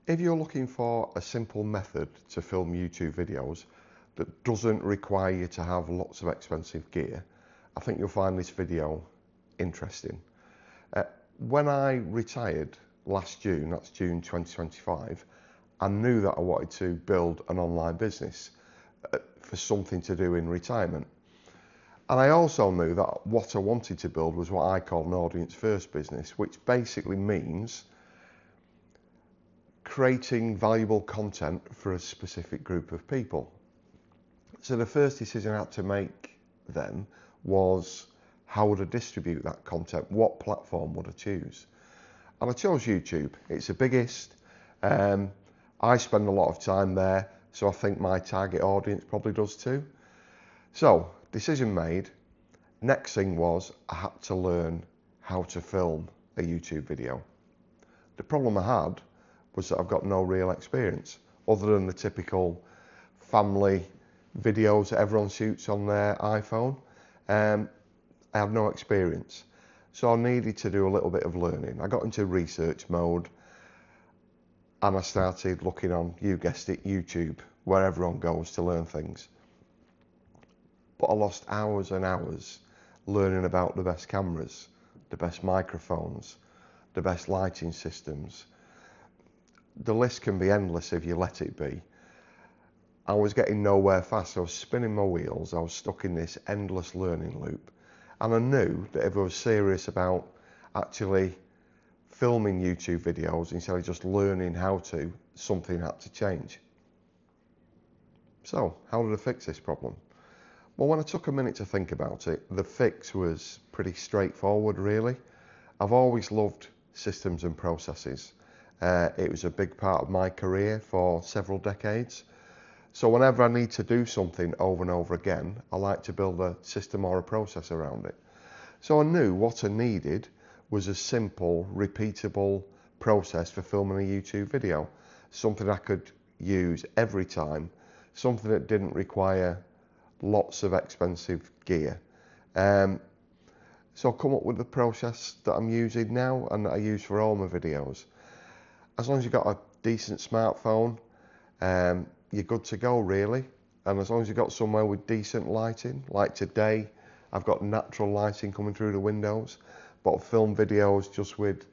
If you're looking for a simple method to film YouTube videos that doesn't require you to have lots of expensive gear, I think you'll find this video interesting. When I retired last June, that's June 2025, I knew that I wanted to build an online business for something to do in retirement. And I also knew that what I wanted to build was what I call an audience first business, which basically means creating valuable content for a specific group of people. So the first decision I had to make then was, how would I distribute that content? What platform would I choose? And I chose YouTube. It's the biggest. I spend a lot of time there, so I think my target audience probably does too. So, decision made. Next thing was, I had to learn how to film a YouTube video. The problem I had was that I've got no real experience other than the typical family videos that everyone shoots on their iPhone. I have no experience, so I needed to do a little bit of learning. I got into research mode and I started looking on, you guessed it, YouTube, where everyone goes to learn things. But I lost hours and hours learning about the best cameras, the best microphones, the best lighting systems. The list can be endless if you let it be. I was getting nowhere fast. I was spinning my wheels. I was stuck in this endless learning loop. And I knew that if I was serious about actually filming YouTube videos instead of just learning how to, something had to change. So, how did I fix this problem? Well, when I took a minute to think about it, the fix was pretty straightforward, really. I've always loved systems and processes. It was a big part of my career for several decades. So whenever I need to do something over and over again, I like to build a system or a process around it. So I knew what I needed was a simple, repeatable process for filming a YouTube video. Something I could use every time, something that didn't require lots of expensive gear. So I come up with the process that I'm using now and that I use for all my videos. As long as you've got a decent smartphone, you're good to go, really. And as long as you've got somewhere with decent lighting, like today, I've got natural lighting coming through the windows, but I'll film videos just with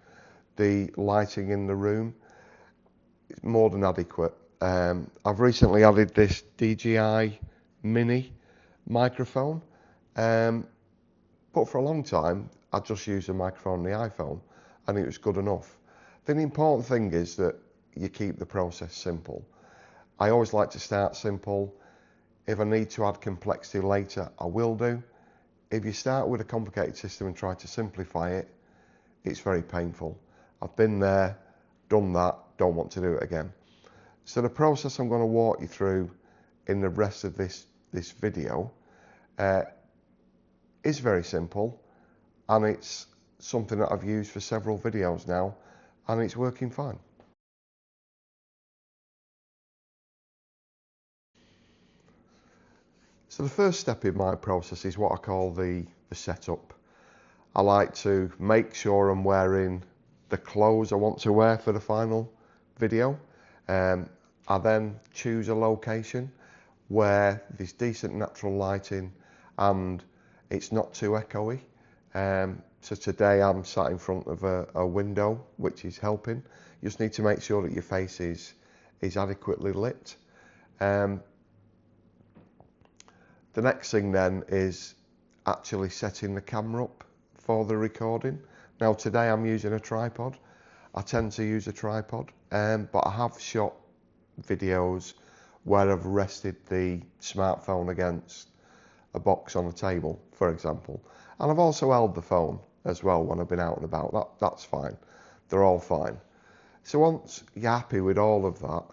the lighting in the room. It's more than adequate. I've recently added this DJI Mini microphone, but for a long time, I just used a microphone on the iPhone, and it was good enough. The important thing is that you keep the process simple. I always like to start simple. If I need to add complexity later, I will do. If you start with a complicated system and try to simplify it, it's very painful. I've been there, done that, don't want to do it again. So the process I'm going to walk you through in the rest of this video is very simple, and it's something that I've used for several videos now, and it's working fine. So the first step in my process is what I call the setup. I like to make sure I'm wearing the clothes I want to wear for the final video. I then choose a location where there's decent natural lighting and it's not too echoey. So today I'm sat in front of a window, which is helping. You just need to make sure that your face is adequately lit. The next thing then is actually setting the camera up for the recording. Now today I'm using a tripod. I tend to use a tripod, but I have shot videos where I've rested the smartphone against a box on a table, for example. And I've also held the phone as well when I've been out and about. That's fine. They're all fine. So once you're happy with all of that,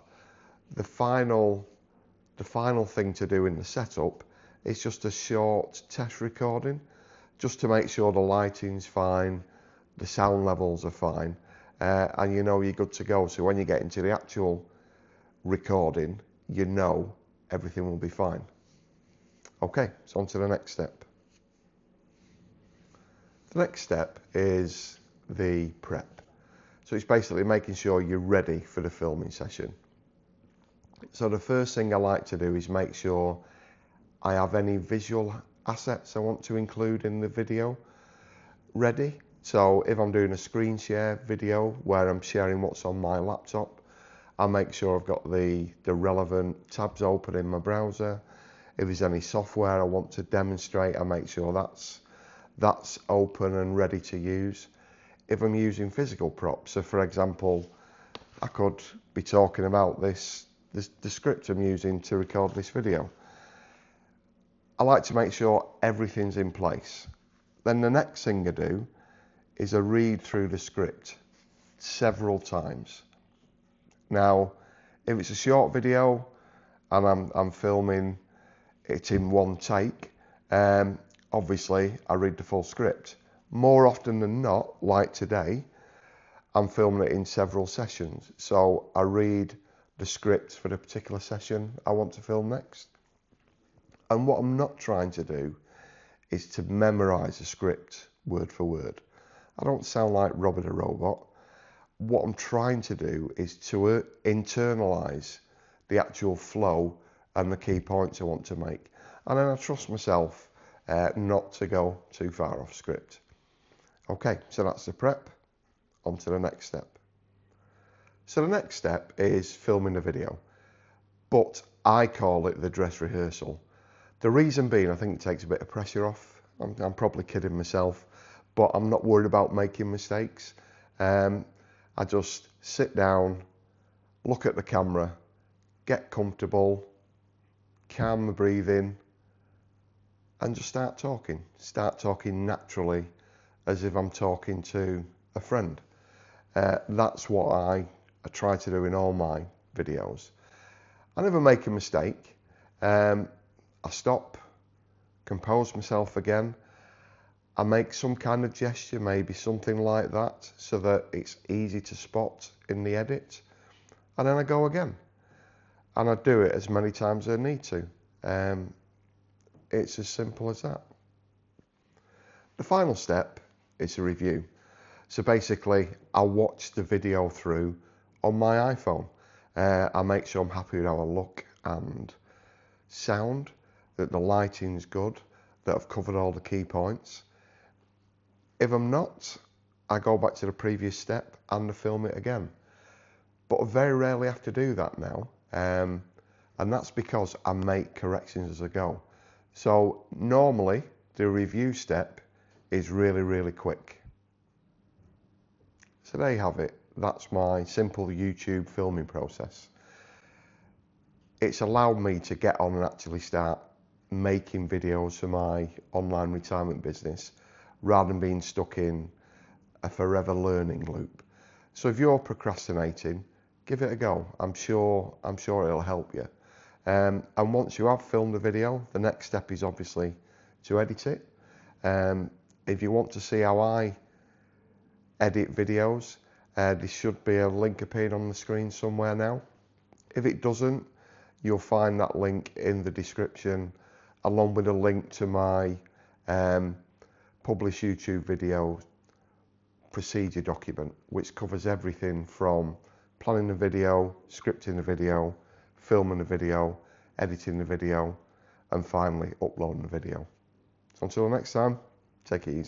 the final thing to do in the setup is just a short test recording, just to make sure the lighting's fine, the sound levels are fine, and you know you're good to go. So when you get into the actual recording, you know everything will be fine. Okay, so on to the next step. The next step is the prep. So it's basically making sure you're ready for the filming session. So the first thing I like to do is make sure I have any visual assets I want to include in the video ready. So if I'm doing a screen share video where I'm sharing what's on my laptop, I'll make sure I've got the relevant tabs open in my browser. If there's any software I want to demonstrate, I make sure that's open and ready to use. If I'm using physical props, so for example, I could be talking about the script I'm using to record this video. I like to make sure everything's in place. Then the next thing I do is I read through the script several times. Now, if it's a short video and I'm filming it in one take, obviously I read the full script. More often than not, like today, I'm filming it in several sessions. So I read the script for the particular session I want to film next. And what I'm not trying to do is to memorize a script word for word. I don't sound like Robert the Robot. What I'm trying to do is to internalize the actual flow and the key points I want to make. And then I trust myself not to go too far off script. Okay, so that's the prep. On to the next step. So the next step is filming the video, but I call it the dress rehearsal. The reason being, I think it takes a bit of pressure off. I'm probably kidding myself, but I'm not worried about making mistakes. I just sit down, look at the camera, get comfortable, calm the breathing, and just start talking. Start talking naturally, as if I'm talking to a friend. That's what I try to do in all my videos. I never make a mistake. I stop, compose myself again. I make some kind of gesture, maybe something like that, so that it's easy to spot in the edit. And then I go again. And I do it as many times as I need to. It's as simple as that. The final step is a review. So basically, I watch the video through on my iPhone. I make sure I'm happy with how I look and sound, that the lighting's good, that I've covered all the key points. If I'm not, I go back to the previous step and I film it again. But I very rarely have to do that now. And that's because I make corrections as I go. So normally, the review step is really, really quick. So there you have it. That's my simple YouTube filming process. It's allowed me to get on and actually start making videos for my online retirement business rather than being stuck in a forever learning loop. So if you're procrastinating, give it a go. I'm sure it'll help you. And once you have filmed the video, the next step is obviously to edit it. If you want to see how I edit videos, there should be a link appearing on the screen somewhere now. If it doesn't, you'll find that link in the description, along with a link to my published YouTube video procedure document, which covers everything from planning the video, scripting the video, filming the video, editing the video, and finally uploading the video. So until next time, take it easy.